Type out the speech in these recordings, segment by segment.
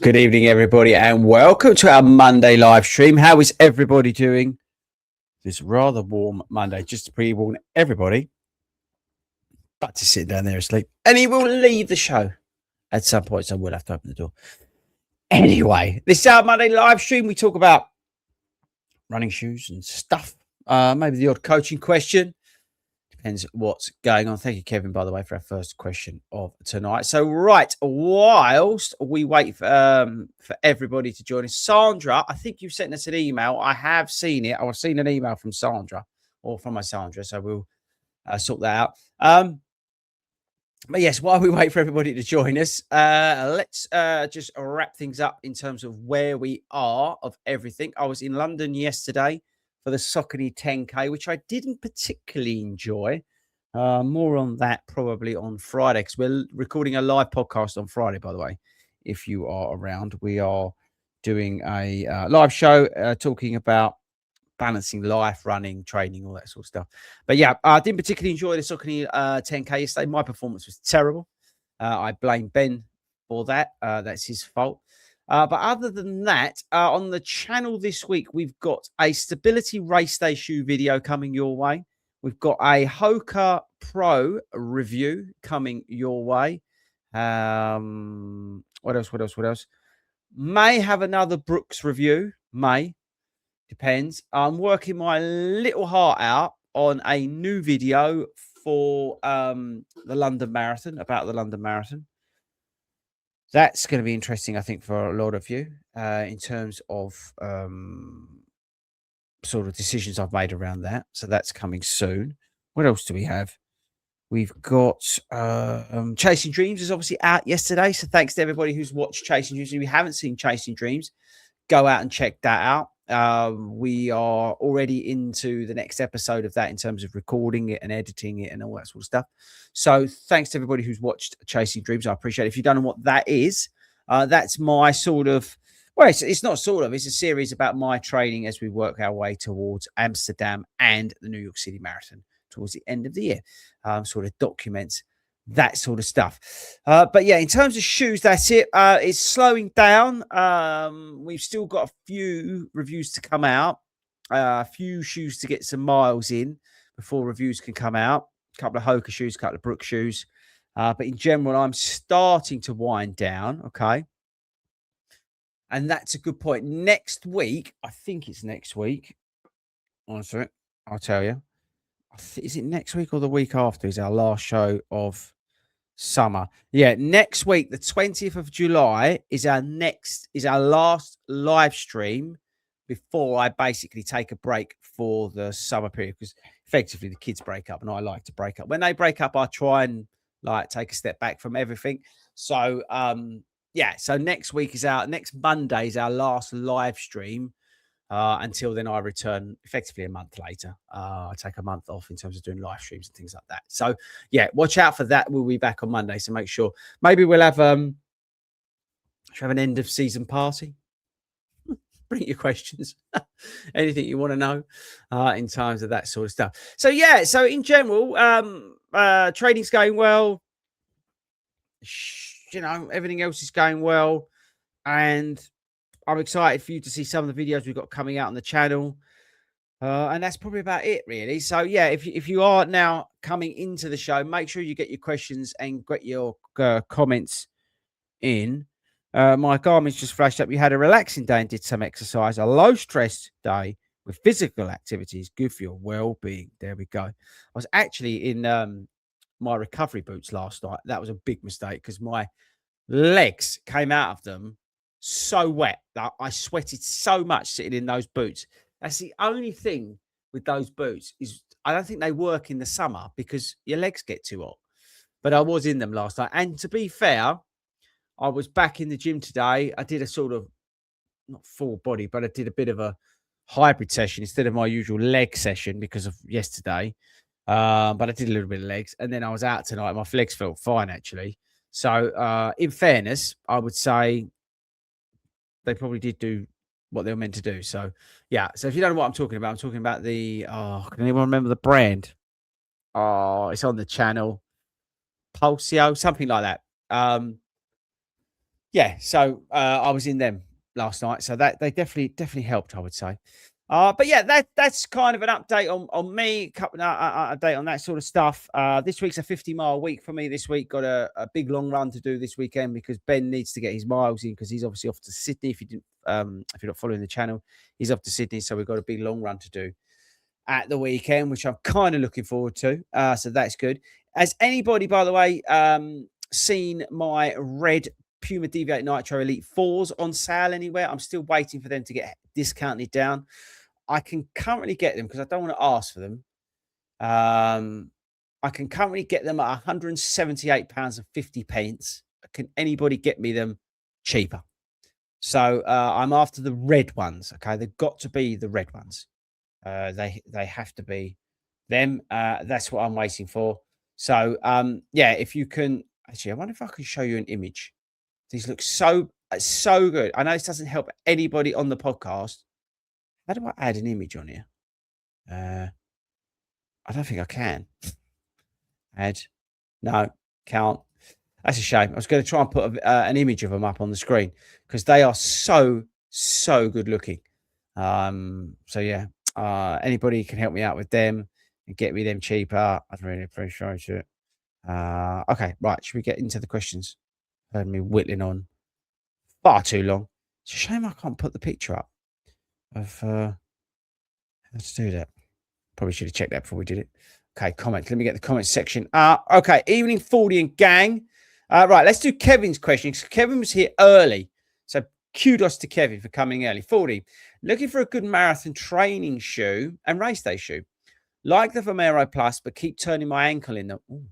Good evening, everybody, and welcome to our Monday live stream. How is everybody doing this rather warm Monday? Just to pre-warn everybody, but to sit down there asleep, and he will leave the show at some point, so we'll have to open the door. Anyway, this is our Monday live stream. We talk about running shoes and stuff, maybe the odd coaching question. Depends what's going on. Thank you, Kevin, by the way, for our first question of tonight. So, right, whilst we wait for everybody to join us, Sandra, I think you've sent us an email. I have seen it. I've seen an email from Sandra or from my Sandra, so we'll sort that out. But yes, while we wait for everybody to join us, let's just wrap things up in terms of where we are of everything. I was in London yesterday for the Saucony 10K, which I didn't particularly enjoy. More on that probably on Friday, because we're recording a live podcast on Friday, by the way. If you are around, we are doing a live show talking about balancing life, running, training, all that sort of stuff. But yeah, I didn't particularly enjoy the Saucony 10K yesterday. My performance was terrible. I blame Ben for that. That's his fault. But other than that, on the channel this week, we've got a Stability Race Day shoe video coming your way. We've got a Hoka Pro review coming your way. What else? May have another Brooks review. May. Depends. I'm working my little heart out on a new video for the London Marathon, about the London Marathon. That's going to be interesting, I think, for a lot of you in terms of sort of decisions I've made around that. So that's coming soon. What else do we have? We've got Chasing Dreams is obviously out yesterday. So thanks to everybody who's watched Chasing Dreams. If you haven't seen Chasing Dreams, go out and check that out. We are already into the next episode of that in terms of recording it and editing it and all that sort of stuff. So thanks to everybody who's watched Chasing Dreams. I appreciate it. If you don't know what that is, that's my sort of, well, it's not sort of, it's a series about my training as we work our way towards Amsterdam and the New York City Marathon towards the end of the year. Sort of documents that sort of stuff. But yeah, in terms of shoes, that's it. It's slowing down. We've still got a few reviews to come out, a few shoes to get some miles in before reviews can come out. A couple of Hoka shoes, a couple of Brooks shoes. But in general, I'm starting to wind down. Okay. And that's a good point. Next week, I think it's next week. Honestly, I'll tell you. Is it next week or the week after is our last show of summer? Yeah, next week, the 20th of July is our last live stream before I basically take a break for the summer period, because effectively the kids break up and I like to break up. When they break up, I try and like take a step back from everything. So yeah, so next Monday is our last live stream. Until then, I return effectively a month later. I take a month off in terms of doing live streams and things like that. So, yeah, watch out for that. We'll be back on Monday, so make sure. Maybe we'll have an end of season party. Bring your questions, anything you want to know in terms of that sort of stuff. So, yeah, so in general, trading's going well. You know, everything else is going well, and I'm excited for you to see some of the videos we've got coming out on the channel. And that's probably about it, really. So, yeah, if you are now coming into the show, make sure you get your questions and get your comments in. My Garmin's just flashed up. You had a relaxing day and did some exercise. A low-stress day with physical activities. Good for your well-being. There we go. I was actually in my recovery boots last night. That was a big mistake because my legs came out of them so wet that I sweated so much sitting in those boots. That's the only thing with those boots is I don't think they work in the summer because your legs get too hot. But I was in them last night. And to be fair, I was back in the gym today. I did a sort of, not full body, but I did a bit of a hybrid session instead of my usual leg session because of yesterday. But I did a little bit of legs. And then I was out tonight. My legs felt fine, actually. So in fairness, I would say they probably did do what they were meant to do. So, yeah. So if you don't know what I'm talking about the, can anyone remember the brand? Oh, it's on the channel. Pulsio, something like that. Yeah, so I was in them last night, so that they definitely helped, I would say. But yeah, that's kind of an update on me, couple update on that sort of stuff. This week's a 50-mile week for me. This week got a big long run to do this weekend because Ben needs to get his miles in because he's obviously off to Sydney. If you're not following the channel, he's off to Sydney, so we've got a big long run to do at the weekend, which I'm kind of looking forward to. So that's good. Has anybody, by the way, seen my red Puma Deviate Nitro Elite 4s on sale anywhere? I'm still waiting for them to get discounted down. I can currently get them because I don't want to ask for them. I can currently get them at £178.50. Can anybody get me them cheaper? So I'm after the red ones. Okay, they've got to be the red ones. They have to be them. That's what I'm waiting for. So yeah, if you can actually, I wonder if I can show you an image. These look so good. I know this doesn't help anybody on the podcast. How do I add an image on here? I don't think I can. Add. No, can't. That's a shame. I was going to try and put an image of them up on the screen because they are so good looking. So yeah, anybody can help me out with them and get me them cheaper. I'd really appreciate it. Okay, right. Should we get into the questions? Heard me whittling on far too long. It's a shame I can't put the picture up of how to do that. Probably should have checked that before we did it. Okay, comments. Let me get the comments section. Okay, evening, Fordy and gang. Right, let's do Kevin's question. Kevin was here early. So kudos to Kevin for coming early. Fordy, looking for a good marathon training shoe and race day shoe. Like the Vomero Plus, but keep turning my ankle in them. Ooh.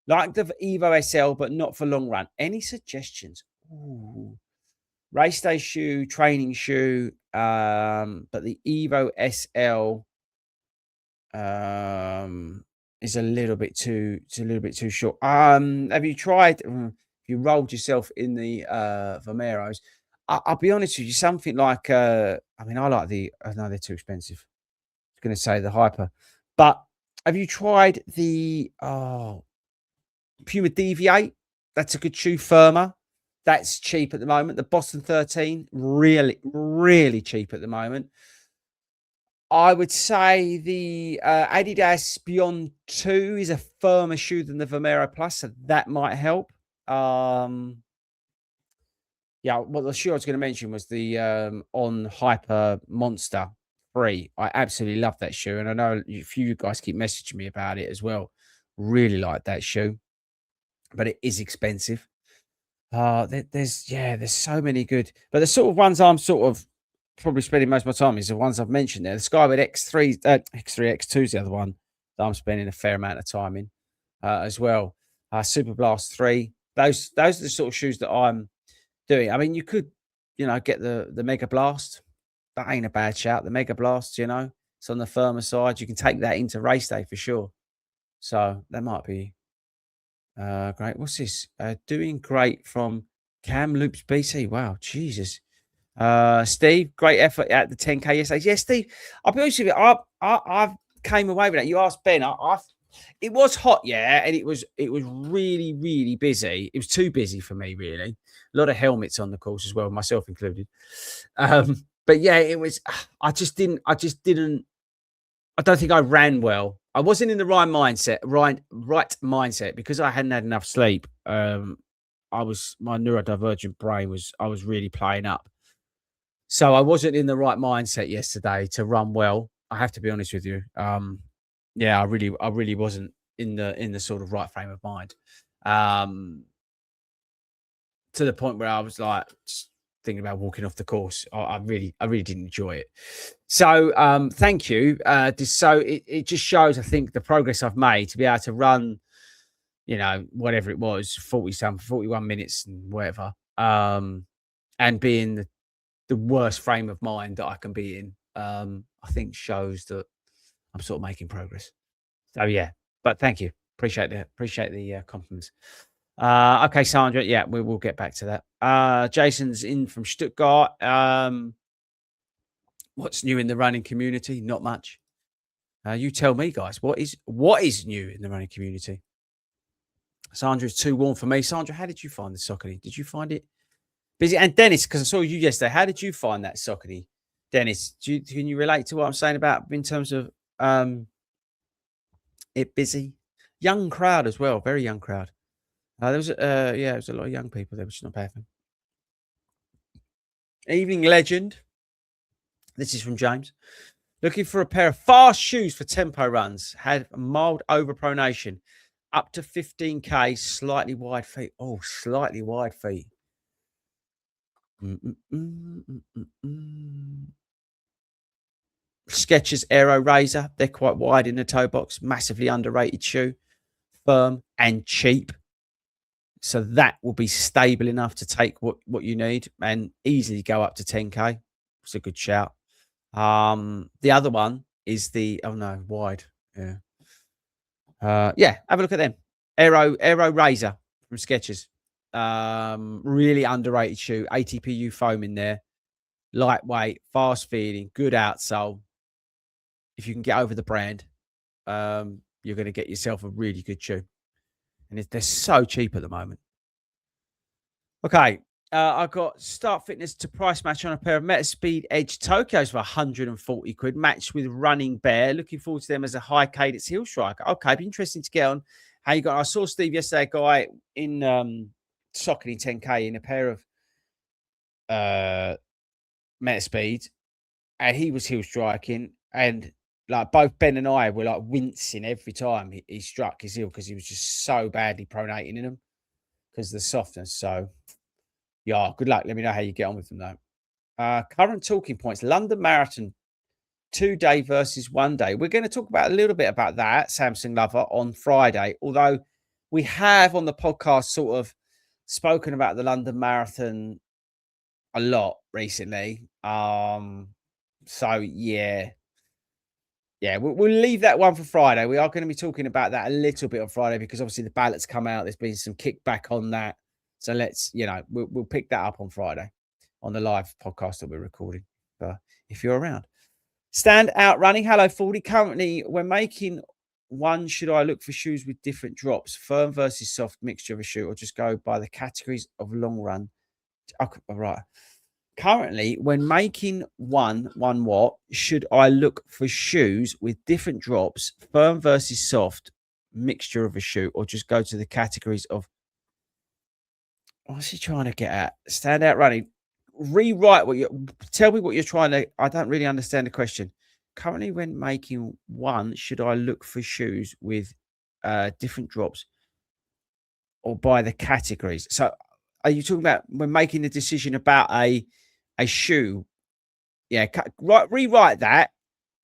Like the Evo SL, but not for long run. Any suggestions? Ooh. Race day shoe, training shoe, but the Evo SL is a little bit too short. Have you tried? If you rolled yourself in the Vomeros, I'll be honest with you. Something like I mean, I like the. I know they're too expensive. I was going to say the Hyper, but have you tried the Puma Deviate? That's a good shoe. Firmer. That's cheap at the moment. The Boston 13, really cheap at the moment. I would say the Adidas Beyond 2 is a firmer shoe than the Vomero Plus, so that might help. Yeah, well, the shoe I was going to mention was the On Hyper Monster 3. I absolutely love that shoe, and I know a few of you guys keep messaging me about it as well. Really like that shoe, but it is expensive. There's so many good, but the sort of ones I'm sort of probably spending most of my time is the ones I've mentioned there. The Skyward X3, X3, X2 is the other one that I'm spending a fair amount of time in as well. Super Blast 3. Those are the sort of shoes that I'm doing. I mean, you could, get the Mega Blast. That ain't a bad shout. The Mega Blast, it's on the firmer side. You can take that into race day for sure. So that might be great. What's this? Doing great from Cam Loops BC. Wow, Jesus. Steve, great effort at the 10K yesterday. Yeah, Steve, I'll be honest with you. I've came away with that. You asked Ben. It was hot, yeah, and it was really busy. It was too busy for me, really. A lot of helmets on the course as well, myself included. But yeah, it was. I just didn't. I don't think I ran well. I wasn't in the right mindset. Right mindset because I hadn't had enough sleep. My neurodivergent brain I was really playing up. So I wasn't in the right mindset yesterday to run well. I have to be honest with you. Yeah, I really wasn't in the sort of right frame of mind. To the point where I was like just thinking about walking off the course. I really didn't enjoy it. So thank you. So it just shows, I think, the progress I've made to be able to run, whatever it was, 41 minutes and whatever. And be in the worst frame of mind that I can be in, I think shows that I'm sort of making progress. So yeah, but thank you. Appreciate the compliments. Okay, Sandra. Yeah, we will get back to that. Jason's in from Stuttgart. What's new in the running community? Not much. You tell me, guys. What is new in the running community? Sandra is too warm for me. Sandra, how did you find the Saucony? Did you find it Busy. And Dennis, because I saw you yesterday, how did you find that Saucony? Dennis, can you relate to what I'm saying about in terms of it busy? Young crowd as well, very young crowd. There was there was a lot of young people there, which is not bad. Evening legend. This is from James. Looking for a pair of fast shoes for tempo runs. Had a mild overpronation. Up to 15K, slightly wide feet. Oh, slightly wide feet. Skechers Aero Razor. They're quite wide in the toe box. Massively underrated shoe. Firm and cheap. So that will be stable enough to take what you need and easily go up to 10K. It's a good shout. The other one is the wide. Yeah. Have a look at them. Aero Razor from Skechers. Really underrated shoe. ATPU foam in there. Lightweight, fast feeding, good outsole. If you can get over the brand, you're going to get yourself a really good shoe. And they're so cheap at the moment. Okay. I've got Start Fitness to price match on a pair of Metaspeed Edge Tokyos for 140 quid, matched with Running Bear. Looking forward to them as a high cadence heel striker. Okay, be interesting to get on how you got. I saw Steve yesterday, a guy in Saucony 10K in a pair of Metaspeed, and he was heel striking, and like both Ben and I were like wincing every time he struck his heel because he was just so badly pronating in them because of the softness. So yeah, good luck. Let me know how you get on with them, though. Current talking points. London Marathon, 2-day versus 1-day. We're going to talk about a little bit about that, Samsung Lover, on Friday. Although we have on the podcast sort of spoken about the London Marathon a lot recently. So, yeah. Yeah, we'll leave that one for Friday. We are going to be talking about that a little bit on Friday because obviously the ballots come out. There's been some kickback on that. So let's, we'll pick that up on Friday on the live podcast that we're recording. If you're around. Stand out running. Hello, FORDY. Currently, we're making one. Should I look for shoes with different drops? Firm versus soft, mixture of a shoe, or just go by the categories of long run? Okay, all right. Currently, when making one what, should I look for shoes with different drops, firm versus soft, mixture of a shoe, or just go to the categories of what's he trying to get at? Stand out running. Rewrite tell me what you're trying to. I don't really understand the question. Currently, when making one, should I look for shoes with different drops or by the categories? So are you talking about when making a decision about a shoe? Yeah, rewrite that.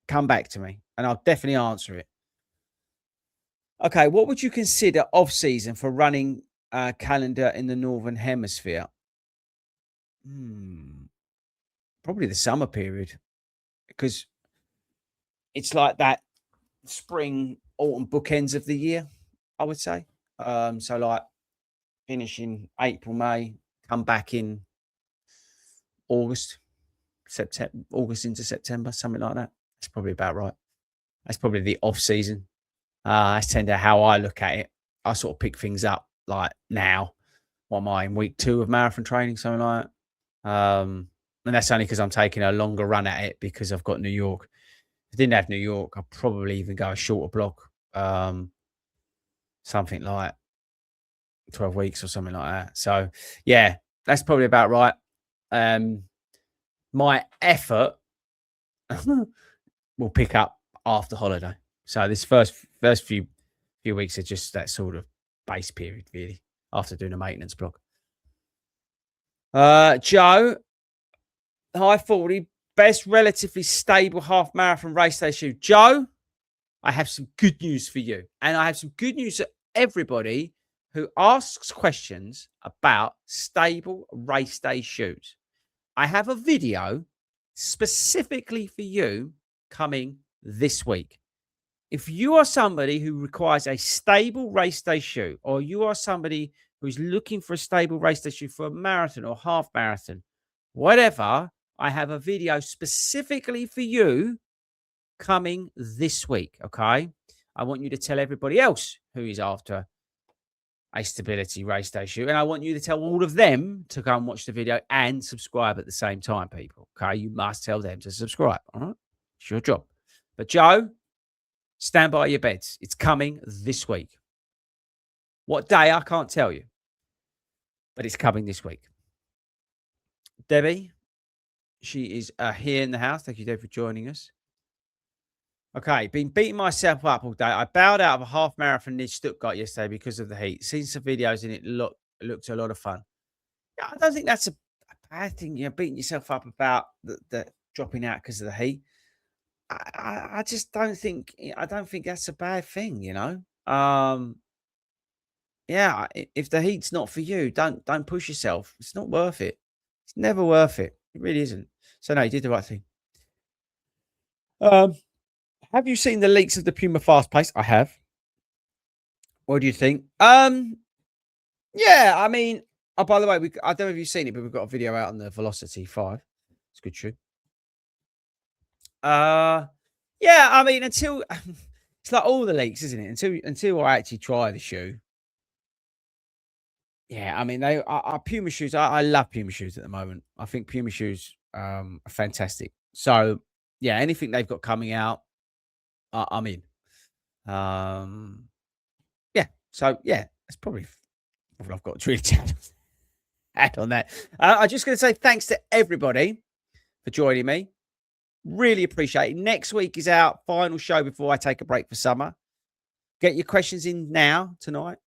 Come back to me and I'll definitely answer it. Okay, what would you consider off season for running calendar in the Northern Hemisphere? Probably the summer period because it's like that spring, autumn bookends of the year, I would say. So like finish in April, May, come back in August, September, August into September, something like that. That's probably about right. That's probably the off season. That's tend to how I look at it. I sort of pick things up like now. What am I in week 2 of marathon training, something like that? And that's only because I'm taking a longer run at it because I've got New York. If I didn't have New York, I'd probably even go a shorter block. Something like 12 weeks or something like that. So yeah, that's probably about right. My effort will pick up after holiday. So this first few weeks are just that sort of base period, really, after doing a maintenance block. Joe, hi, FORDY. Best relatively stable half marathon race day shoe. Joe, I have some good news for you. And I have some good news for everybody who asks questions about stable race day shoes. I have a video specifically for you coming this week. If you are somebody who requires a stable race day shoe, or you are somebody who's looking for a stable race day shoe for a marathon or half marathon, whatever, I have a video specifically for you coming this week, okay? I want you to tell everybody else who is after a stability race day shoe. And I want you to tell all of them to go and watch the video and subscribe at the same time, people. Okay. You must tell them to subscribe. All right. It's your job. But Joe, stand by your beds. It's coming this week. What day? I can't tell you. But it's coming this week. Debbie, she is here in the house. Thank you, Deb, for joining us. Okay, been beating myself up all day. I bowed out of a half marathon in Stuttgart yesterday because of the heat. Seen some videos and it looked a lot of fun. Yeah, I don't think that's a bad thing. You know, beating yourself up about the dropping out because of the heat. I just don't think that's a bad thing. You know, yeah. If the heat's not for you, don't push yourself. It's not worth it. It's never worth it. It really isn't. So no, you did the right thing. Have you seen the leaks of the Puma Fast Pace? I have. What do you think? Yeah, I mean, oh, by the way, I don't know if you've seen it, but we've got a video out on the Velocity 5. It's a good shoe. Yeah, I mean, until it's like all the leaks, isn't it? Until I actually try the shoe. Yeah, I mean, they are Puma shoes. I love Puma shoes at the moment. I think Puma shoes are fantastic. So yeah, anything they've got coming out, I'm in. Yeah. So yeah, that's probably all I've got to really add on that. I'm just going to say thanks to everybody for joining me. Really appreciate it. Next week is our final show before I take a break for summer. Get your questions in now tonight.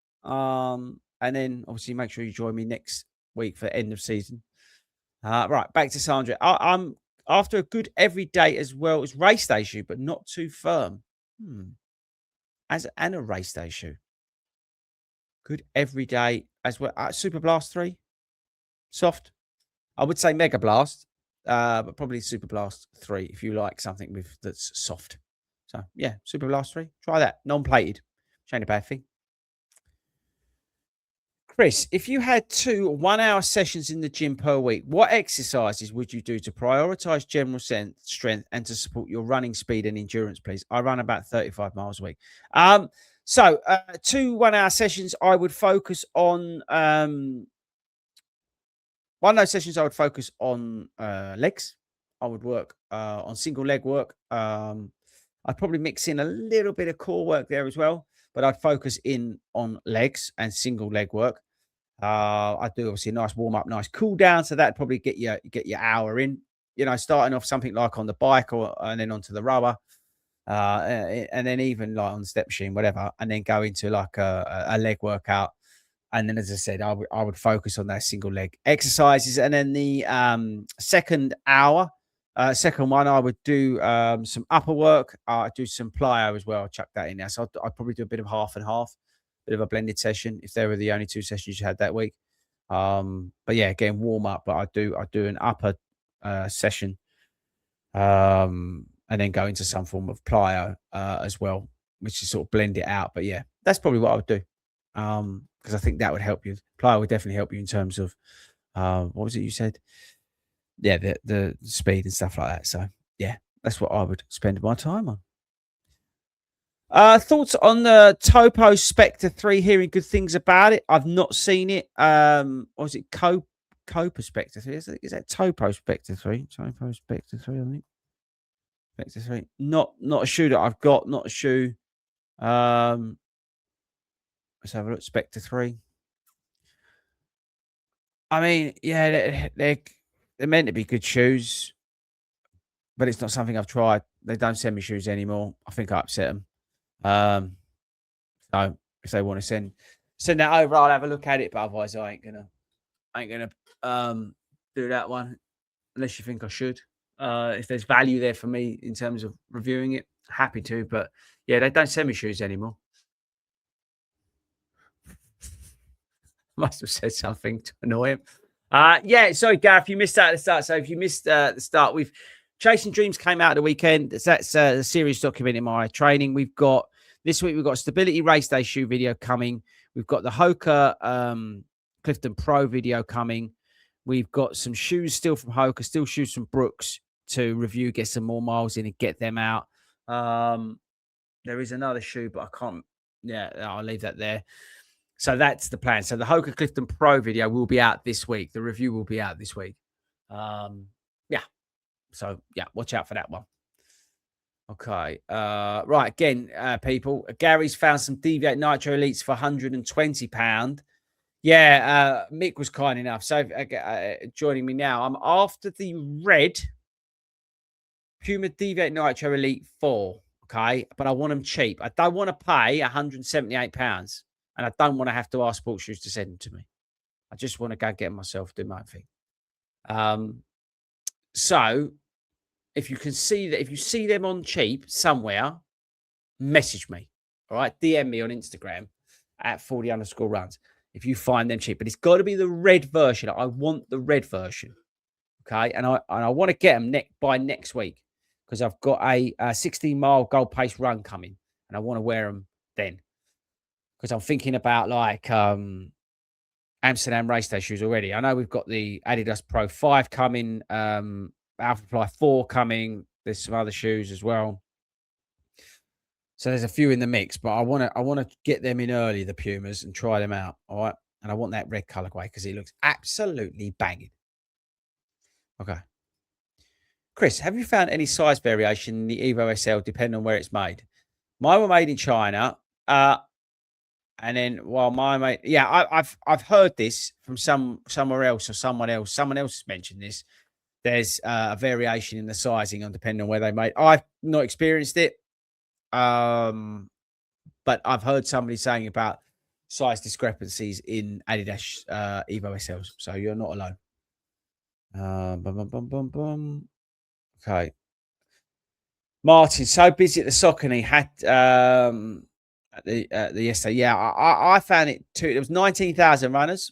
And then obviously make sure you join me next week for end of season. Right, back to Sandra. I'm after a good everyday as well as race day shoe, but not too firm. And a race day shoe. Good everyday as well. Super Blast 3. Soft. I would say Mega Blast, but probably Super Blast 3 if you like something that's soft. So yeah, Super Blast 3. Try that. Non-plated. Ain't a bad thing. Chris, if you had 2 1-hour sessions in the gym per week, what exercises would you do to prioritize general strength and to support your running speed and endurance, please? I run about 35 miles a week. So 2 1-hour sessions, I would focus on one of those sessions. I would focus on legs. I would work on single leg work. I'd probably mix in a little bit of core work there as well, but I'd focus in on legs and single leg work. I do obviously a nice warm up, nice cool down. So that probably get your hour in, you know, starting off something like on the bike and then onto the rubber, and then even like on the step machine, whatever, and then go into like a leg workout. And then, as I said, I would focus on that single leg exercises. And then the second hour, second one, I would do some upper work. I do some plyo as well. I'll chuck that in there. So I'd probably do a bit of half and half. Bit of a blended session if they were the only 2 sessions you had that week. But yeah, again, warm up. But I do an upper session, and then go into some form of plyo as well, which is sort of blend it out. But yeah, that's probably what I would do, because I think that would help you. Plyo would definitely help you in terms of what was it you said? Yeah, the speed and stuff like that. So yeah, that's what I would spend my time on. Thoughts on the Topo Spectre 3, hearing good things about it. I've not seen it. Or is it Copa Spectre 3? Is that Topo Spectre 3? Topo Spectre 3, I think. Spectre 3. Not a shoe that I've got, not a shoe. Let's have a look. Spectre 3. I mean, yeah, they're meant to be good shoes, but it's not something I've tried. They don't send me shoes anymore. I think I upset them. So if they want to send that over, I'll have a look at it. But otherwise, I ain't gonna do that one unless you think I should. If there's value there for me in terms of reviewing it, happy to. But yeah, they don't send me shoes anymore. Must have said something to annoy him. Yeah, sorry, Gareth, you missed that at the start. So if you missed the start, Chasing Dreams came out the weekend. That's a series documenting my training. This week we've got a Stability Race Day shoe video coming. We've got the Hoka Clifton Pro video coming. We've got some shoes still from Hoka, still shoes from Brooks to review, get some more miles in and get them out. There is another shoe, but I can't. Yeah, I'll leave that there. So that's the plan. So the Hoka Clifton Pro video will be out this week. The review will be out this week. Yeah. So yeah, watch out for that one. Okay. Right. Again, people, Gary's found some Deviate Nitro Elites for £120. Yeah, Mick was kind enough. So joining me now, I'm after the red Puma Deviate Nitro Elite 4. Okay. But I want them cheap. I don't want to pay £178. And I don't want to have to ask Sports Shoes to send them to me. I just want to go get them myself, do my own thing. So if you can see that, if you see them on cheap somewhere, message me. All right. DM me on Instagram at 40_runs if you find them cheap. But it's got to be the red version. I want the red version. Okay. And I want to get them by next week because I've got a 16-mile gold pace run coming and I want to wear them then. Because I'm thinking about like Amsterdam race day shoes already. I know we've got the Adidas Pro 5 coming, Alphafly 4 coming. There's some other shoes as well. So there's a few in the mix, but I want to get them in early, the Pumas, and try them out. All right. And I want that red colorway because it looks absolutely banging. Okay. Chris, have you found any size variation in the Evo SL depending on where it's made? Mine were made in China. And then while my mate, yeah, I've heard this from somewhere else or someone else. Someone else has mentioned this. There's a variation in the sizing on depending on where they made. I've not experienced it, but I've heard somebody saying about size discrepancies in Adidas Evo SLs. So you're not alone. Okay. Martin, so busy at the soccer, he had at the yesterday. Yeah, I found it too. There was 19,000 runners.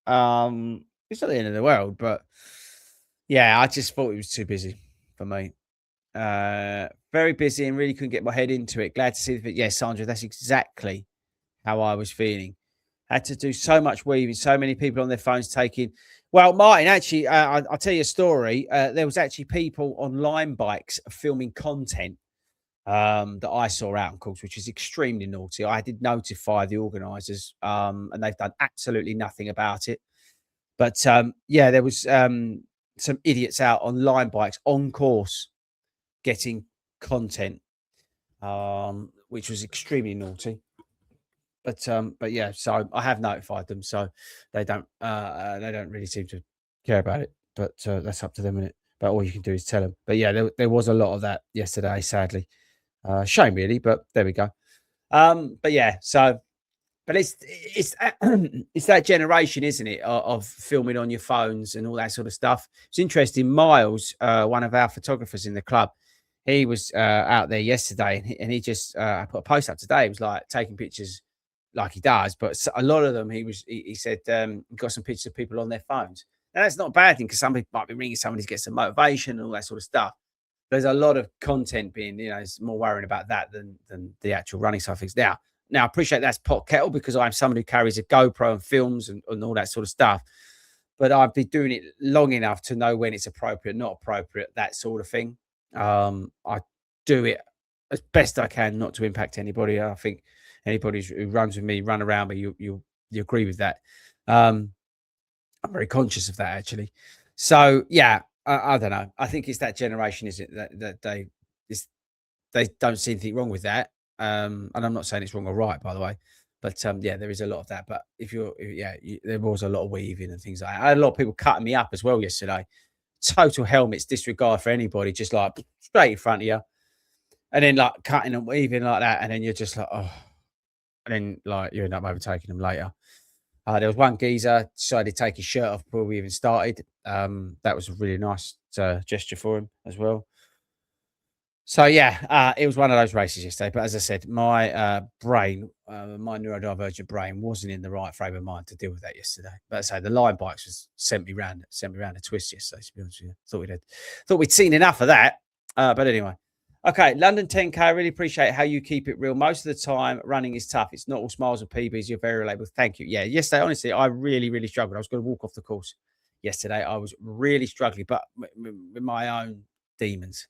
It's not the end of the world, but yeah, I just thought it was too busy for me. Very busy and really couldn't get my head into it. Glad to see that. Yeah, Sandra, that's exactly how I was feeling. Had to do so much weaving, so many people on their phones taking. Well, Martin, actually, I'll tell you a story. There was actually people on Lime bikes filming content that I saw out on course, which is extremely naughty. I did notify the organisers, and they've done absolutely nothing about it. But yeah, there was some idiots out on Lime bikes on course getting content, which was extremely naughty. But yeah, so I have notified them, so they don't really seem to care about it. But that's up to them, innit? But all you can do is tell them. But yeah, there was a lot of that yesterday, sadly. Shame really, but there we go. But yeah, so but it's it's that generation, isn't it, of filming on your phones and all that sort of stuff. It's interesting. Miles, one of our photographers in the club, he was out there yesterday, and he just put a post up today. He was like taking pictures like he does, but a lot of them he said he got some pictures of people on their phones. Now that's not a bad thing because somebody might be ringing somebody to get some motivation and all that sort of stuff. There's a lot of content being, it's more worrying about that than the actual running side of things. Now I appreciate that's pot kettle because I'm someone who carries a GoPro and films and all that sort of stuff. But I've been doing it long enough to know when it's appropriate, not appropriate, that sort of thing. I do it as best I can not to impact anybody. I think anybody who runs with me, run around me, you agree with that. I'm very conscious of that actually. So yeah, I don't know. I think it's that generation, is it, that they don't see anything wrong with that. And I'm not saying it's wrong or right, by the way, but yeah, there is a lot of that. But there was a lot of weaving and things like that. I had a lot of people cutting me up as well yesterday. Total helmets, disregard for anybody, just like straight in front of you, and then like cutting and weaving like that, and then you're just like, oh, and then like you end up overtaking them later. There was one geezer decided to take his shirt off before we even started. That was a really nice gesture for him as well. So yeah, it was one of those races yesterday. But as I said, my brain, my neurodivergent brain, wasn't in the right frame of mind to deal with that yesterday. But as I say, the line bikes was sent me round a twist yesterday. To be honest with you, thought we'd seen enough of that. But anyway, okay, London 10K. I really appreciate how you keep it real. Most of the time, running is tough. It's not all smiles and PBs. You're very relatable. Thank you. Yeah, yesterday, honestly, I really, really struggled. I was going to walk off the course yesterday. I was really struggling, but with my own demons.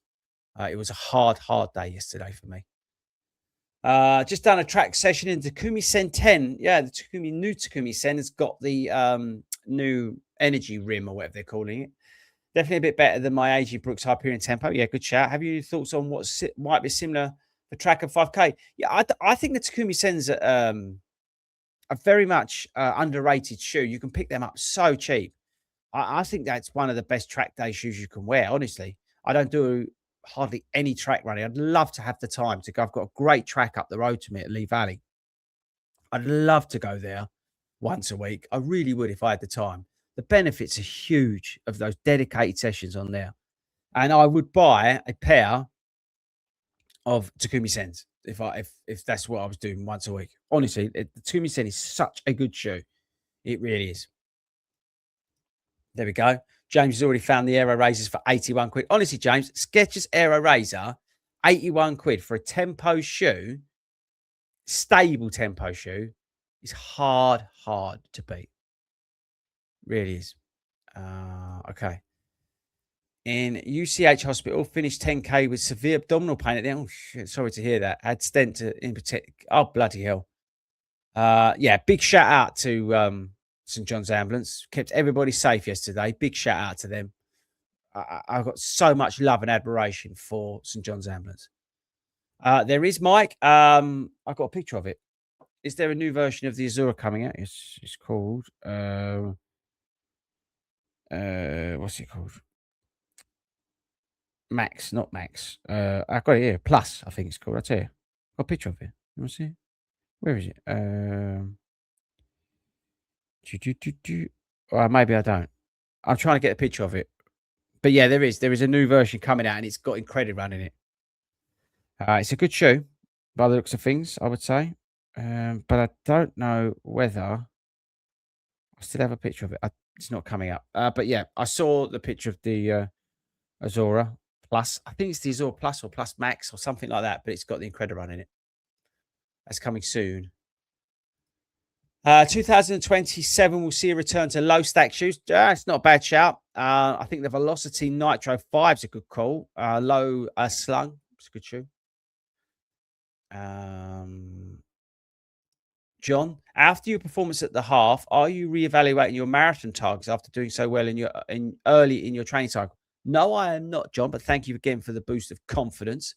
It was a hard day yesterday for me. Just done a track session in Takumi Sen 10. Yeah, the new Takumi Sen has got the new energy rim or whatever they're calling it. Definitely a bit better than my AG Brooks Hyperion Tempo. Yeah, good shout. Have you thoughts on what might be similar for track and 5K? Yeah, I think the Takumi Sens are very much underrated shoe. You can pick them up so cheap. I think that's one of the best track day shoes you can wear. Honestly, I don't do hardly any track running. I'd love to have the time to go. I've got a great track up the road to me at Lee Valley. I'd love to go there once a week. I really would if I had the time. The benefits are huge of those dedicated sessions on there. And I would buy a pair of Takumi Sens if that's what I was doing once a week. Honestly, the Takumi Sen is such a good shoe. It really is. There we go. James has already found the Aero Razors for 81 quid. Honestly, James, Skechers Aero Razor, 81 quid for a tempo shoe, stable tempo shoe, is hard to beat. Really is. Okay. In UCH hospital, finished 10K with severe abdominal pain at the end. Oh, shit. Sorry to hear that. Had stent in particular. Oh, bloody hell. Yeah, big shout out to St. John's Ambulance. Kept everybody safe yesterday. Big shout out to them. I've got so much love and admiration for St. John's Ambulance. There is Mike. I've got a picture of it. Is there a new version of the Azura coming out? It's called what's it called? Max, not Max. I've got it here. Plus, I think it's called. I'll tell you. Got a picture of it. You want to see it? Where is it? Maybe I don't. I'm trying to get a picture of it. But yeah, there is. There is a new version coming out and it's got Incredible running it. It's a good shoe by the looks of things, I would say. But I don't know whether I still have a picture of it. It's not coming up. But yeah, I saw the picture of the Azura Plus. I think it's the Azura Plus or Plus Max or something like that, but it's got the Incredible run in it. That's coming soon. 2027 will see a return to low stack shoes. It's not a bad shout. I think the Velocity Nitro 5 is a good call. Low slung. It's a good shoe. John, after your performance at the half, are you reevaluating your marathon targets after doing so well early in your training cycle? No, I am not, John, but thank you again for the boost of confidence.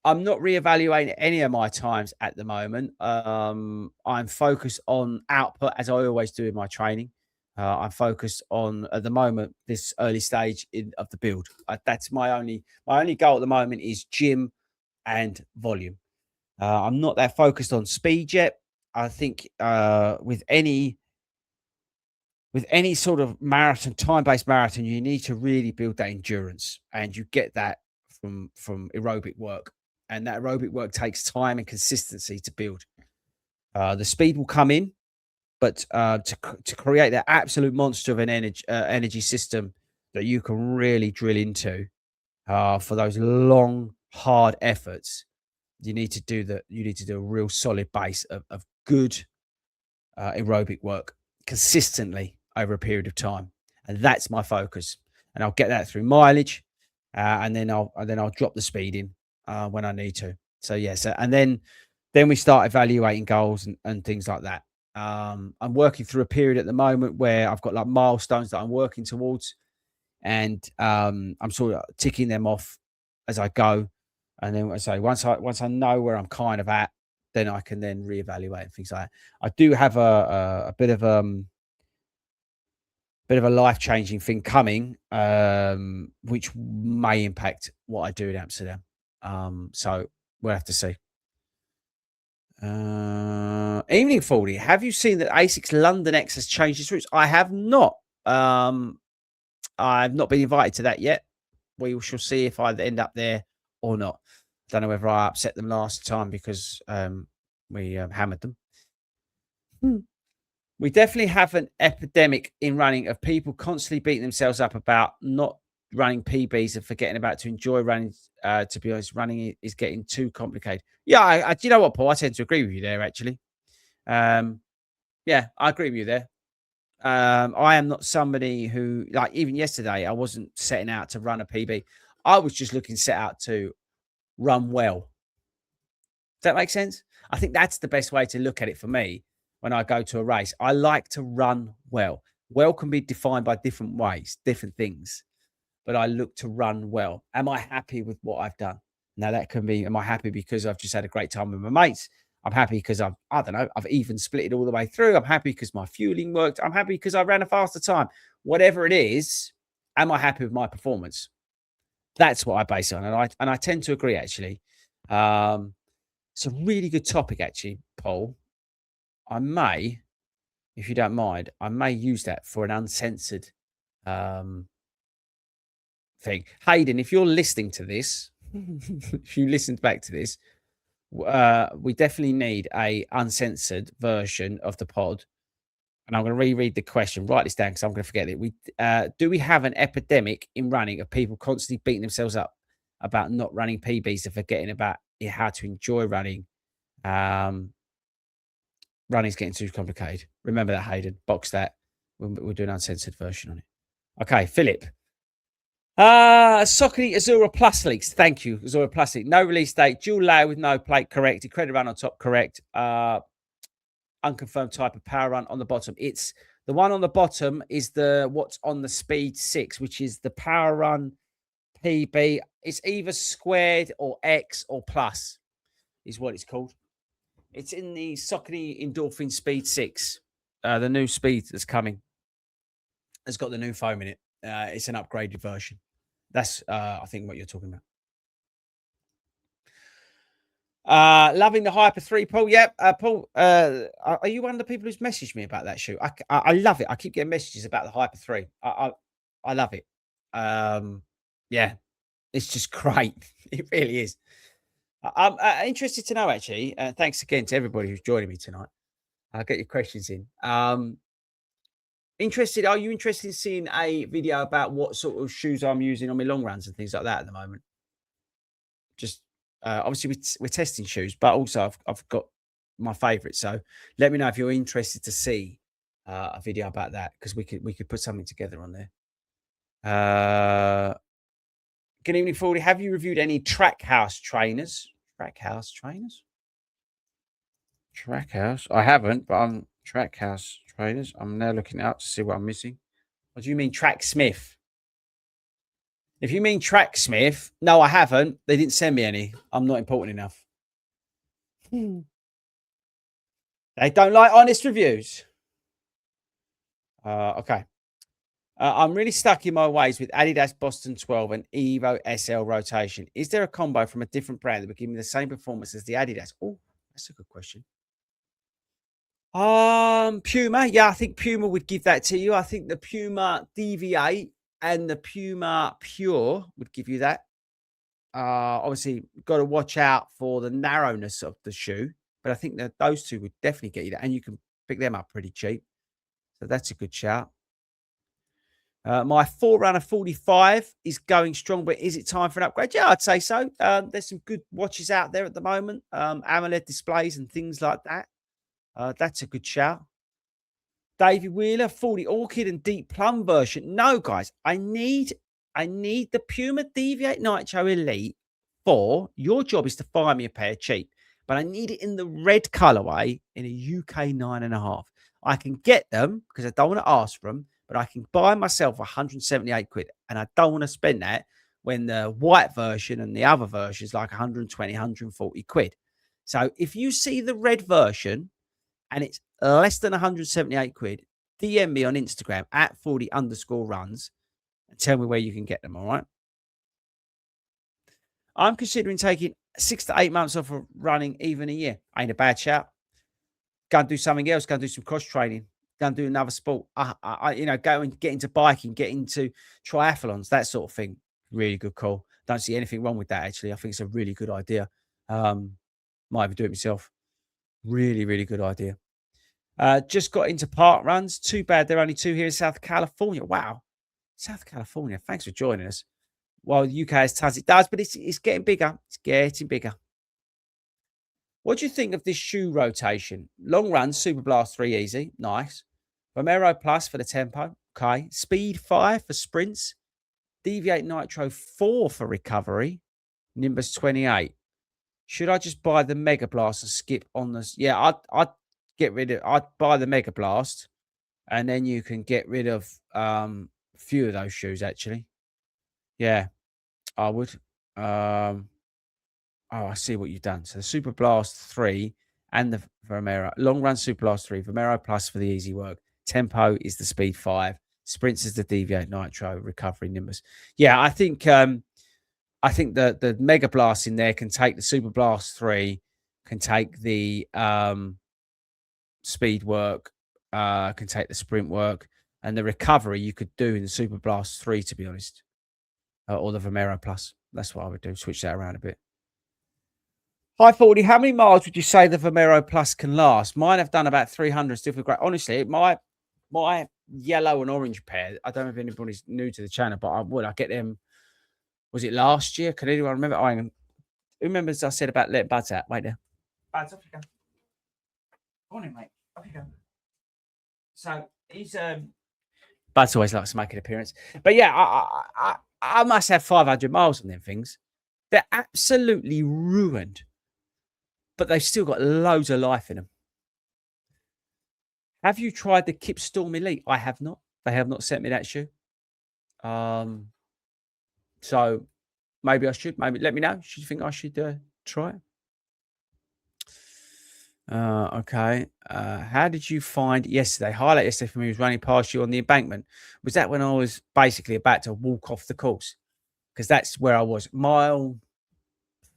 I'm not reevaluating any of my times at the moment. I'm focused on output as I always do in my training. I'm focused on at the moment this early stage of the build. That's my only goal at the moment is gym and volume. I'm not that focused on speed yet. I think with any sort of marathon, time-based marathon, you need to really build that endurance, and you get that from aerobic work. And that aerobic work takes time and consistency to build. The speed will come in, but to create that absolute monster of an energy system that you can really drill into for those long, hard efforts, you need to do a real solid base of good aerobic work consistently over a period of time, and that's my focus. And I'll get that through mileage, and then I'll drop the speed in when I need to. So yeah, and then we start evaluating goals and things like that. I'm working through a period at the moment where I've got like milestones that I'm working towards, and I'm sort of ticking them off as I go. And then I say once I know where I'm kind of at, then I can then reevaluate and things like that. I do have a bit of a life-changing thing coming, which may impact what I do in Amsterdam. So we'll have to see. Evening FORDY, have you seen that ASICS London X has changed its routes? I have not. I've not been invited to that yet. We shall see if I end up there or not. Don't know whether I upset them last time because we hammered them. We definitely have an epidemic in running of people constantly beating themselves up about not running PBs and forgetting about to enjoy running. To be honest, running is getting too complicated. Yeah, do you know what, Paul? I tend to agree with you there, actually. Yeah, I agree with you there. I am not somebody who, like, even yesterday, I wasn't setting out to run a PB. I was just set out to run well. that make sense? I think that's the best way to look at it for me when I go to a race. I like to run well. Well can be defined by different ways, different things, but I look to run well. Am I happy with what I've done? Now that can be, am I happy because I've just had a great time with my mates? I'm happy because I don't know, I've even split it all the way through. I'm happy because my fueling worked. I'm happy because I ran a faster time. Whatever it is, am I happy with my performance? That's what I base it on. And I tend to agree actually. It's a really good topic actually, Paul. I may, if you don't mind, I may use that for an uncensored um thing. Hayden, if you're listening to this, if you listened back to this, we definitely need a uncensored version of the pod. And I'm going to reread the question. Write this down because I'm going to forget it. Do we have an epidemic in running of people constantly beating themselves up about not running PBs and forgetting about how to enjoy running? Running's getting too complicated. Remember that, Hayden. Box that. We'll do an uncensored version on it. Okay, Philip. Socony Azura Plus leaks. Thank you, Azura Plus leak. No release date. Dual layer with no plate. Correct. Credit run on top. Correct. Unconfirmed type of power run on the bottom. It's the one on the bottom is the what's on the Speed 6, which is the power run PB. It's either squared or X or plus is what it's called. It's in the Socony Endorphin Speed 6. The new speed that's coming. It's got the new foam in it. It's an upgraded version. That's, I think, what you're talking about. Loving the Hyper 3, Paul. Yep. Paul, are you one of the people who's messaged me about that shoe? I love it. I keep getting messages about the Hyper 3. I love it. Yeah, it's just great. It really is. I'm interested to know, actually. Thanks again to everybody who's joining me tonight. I'll get your questions in. Are you interested in seeing a video about what sort of shoes I'm using on my long runs and things like that at the moment? Just obviously we're testing shoes, but also I've got my favourites. So let me know if you're interested to see a video about that because we could put something together on there. Good evening, Fordy. Have you reviewed any Trackhouse trainers? Trackhouse? I haven't, but I'm Trackhouse trainers. I'm now looking it up to see what I'm missing. What do you mean, Tracksmith? If you mean Tracksmith, no, I haven't. They didn't send me any. I'm not important enough. They don't like honest reviews. Okay. I'm really stuck in my ways with Adidas Boston 12 and Evo SL rotation. Is there a combo from a different brand that would give me the same performance as the Adidas? Oh, that's a good question. Puma. Yeah, I think Puma would give that to you. I think the Puma DV8 and the Puma Pure would give you that. Obviously, got to watch out for the narrowness of the shoe, but I think that those two would definitely get you that, and you can pick them up pretty cheap. So that's a good shout. My Forerunner 45 is going strong, but is it time for an upgrade? Yeah, I'd say so. There's some good watches out there at the moment, AMOLED displays and things like that. That's a good shout. Davey Wheeler, 40 Orchid and Deep Plum version. No, guys, I need the Puma Deviate Nitro Elite 4. Your job is to find me a pair cheap, but I need it in the red colorway in a UK 9.5. I can get them because I don't want to ask for them, but I can buy myself 178 quid, and I don't want to spend that when the white version and the other version is like 120, 140 quid. So if you see the red version and it's less than 178 quid, DM me on Instagram at 40_runs and tell me where you can get them, all right? I'm considering taking 6 to 8 months off of running, even a year. Ain't a bad shout. Go and do something else. Go and do some cross training. Go and do another sport. Go and get into biking, get into triathlons, that sort of thing. Really good call. Don't see anything wrong with that, actually. I think it's a really good idea. Might even do it myself. Really, really good idea. Just got into park runs. Too bad there are only 2 here in South California. Wow. South California. Thanks for joining us. Well, the UK has tons. It does, but it's getting bigger. It's getting bigger. What do you think of this shoe rotation? Long runs, Super Blast 3 easy. Nice. Romero Plus for the tempo. Okay. Speed 5 for sprints. Deviate Nitro 4 for recovery. Nimbus 28. Should I just buy the Mega Blast and skip on this? Yeah, I'd get rid of. I'd buy the Mega Blast, and then you can get rid of a few of those shoes. Actually, yeah, I would. Um, oh, I see what you've done. So the Super Blast 3 and the Vomero. Long run Super Blast 3, Vomero Plus for the easy work. Tempo is the Speed 5. Sprints is the Deviate Nitro, Recovery Nimbus. Yeah, I think the Mega Blast in there can take the Super Blast 3, can take the speed work, can take the sprint work, and the recovery you could do in the Super Blast 3, to be honest. Or the Vomero Plus. That's what I would do. Switch that around a bit. Hi, Fordy. How many miles would you say the Vomero Plus can last? Mine have done about 300. Still feel great. Honestly, my yellow and orange pair. I don't know if anybody's new to the channel, but I get them. Was it last year? Can anyone remember? Who remembers I said about letting Buds out? Wait there. Buds, off you go. Morning, mate. Off you go. So he's Buds always likes to make an appearance. But yeah, I must have 500 miles on them things. They're absolutely ruined. But they've still got loads of life in them. Have you tried the Kip Storm Elite? I have not. They have not sent me that shoe. So maybe I should. Maybe let me know. Should you think I should try it? Okay. How did you find yesterday? Highlight yesterday for me was running past you on the embankment. Was that when I was basically about to walk off the course? Because that's where I was. Mile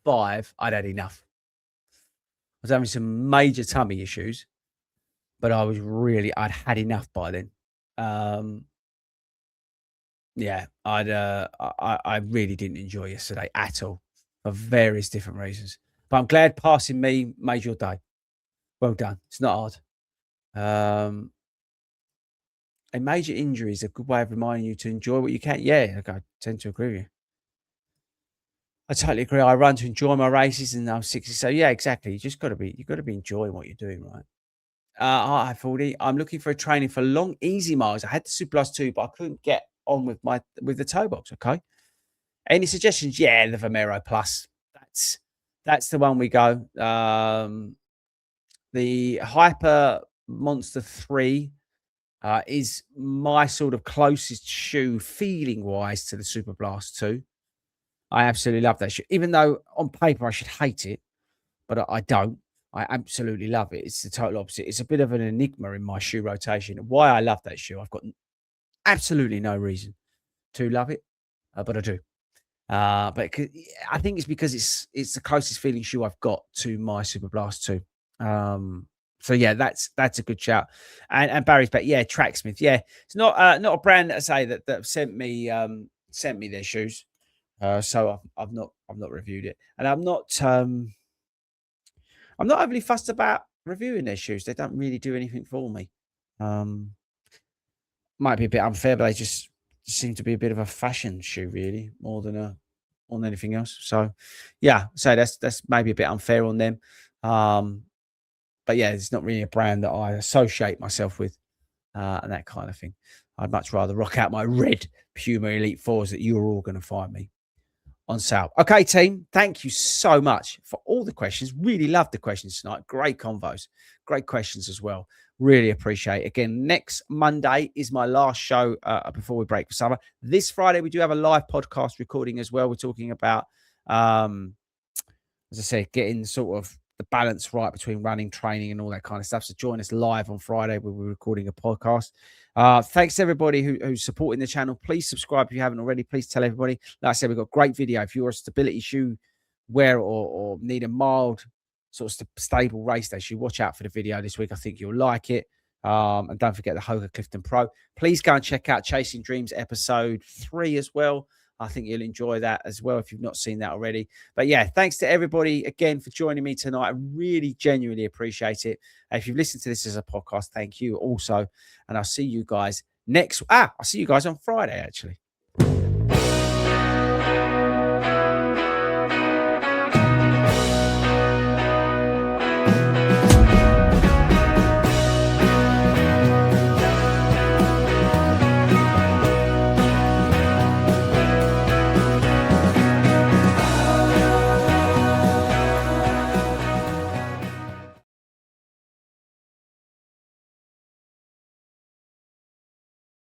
5, I'd had enough. I was having some major tummy issues, but I'd had enough by then. Yeah, I really didn't enjoy yesterday at all for various different reasons. But I'm glad passing me made your day. Well done. It's not hard. A major injury is a good way of reminding you to enjoy what you can. Yeah, I tend to agree with you. I totally agree. I run to enjoy my races, and I'm 60. So yeah, exactly. You got to be enjoying what you're doing, right? Hi, Fordy. I'm looking for a training for long, easy miles. I had the Super Plus 2, but I couldn't get on with the toe box. Okay. Any suggestions? Yeah, the Vomero Plus. That's the one we go. The Hyper Monster 3 is my sort of closest shoe feeling wise to the Super Blast 2. I absolutely love that shoe, even though on paper I should hate it, but I don't. I absolutely love it. It's the total opposite. It's a bit of an enigma in my shoe rotation. Why I love that shoe, I've got absolutely no reason to love it, but I do. But I think it's because it's the closest feeling shoe I've got to my Super Blast 2. So yeah, that's a good shout. And Barry's back. Yeah, Tracksmith. Yeah, it's not a brand that I say that have sent me their shoes. So I've not reviewed it, and I'm not overly fussed about reviewing their shoes. They don't really do anything for me. Might be a bit unfair, but they just seem to be a bit of a fashion shoe, really, more than anything else. So yeah, so that's maybe a bit unfair on them. But yeah, it's not really a brand that I associate myself with, and that kind of thing. I'd much rather rock out my red Puma Elite 4s that you're all going to find me on sale. Okay, team, thank you so much for all the questions. Really loved the questions tonight. Great convos, great questions as well. Really appreciate it. Again, next Monday is my last show before we break for summer. This Friday, we do have a live podcast recording as well. We're talking about, as I said, getting sort of the balance right between running, training, and all that kind of stuff. So join us live on Friday when we're recording a podcast. Thanks to everybody who's supporting the channel. Please subscribe if you haven't already. Please tell everybody. Like I said, we've got a great video. If you're a stability shoe wearer or need a mild sort of stable race day shoe, watch out for the video this week. I think you'll like it. And don't forget the Hoka Clifton Pro. Please go and check out Chasing Dreams episode 3 as well. I think you'll enjoy that as well if you've not seen that already. But yeah, thanks to everybody again for joining me tonight. I really genuinely appreciate it. If you've listened to this as a podcast, thank you also. And I'll see you guys I'll see you guys on Friday, actually.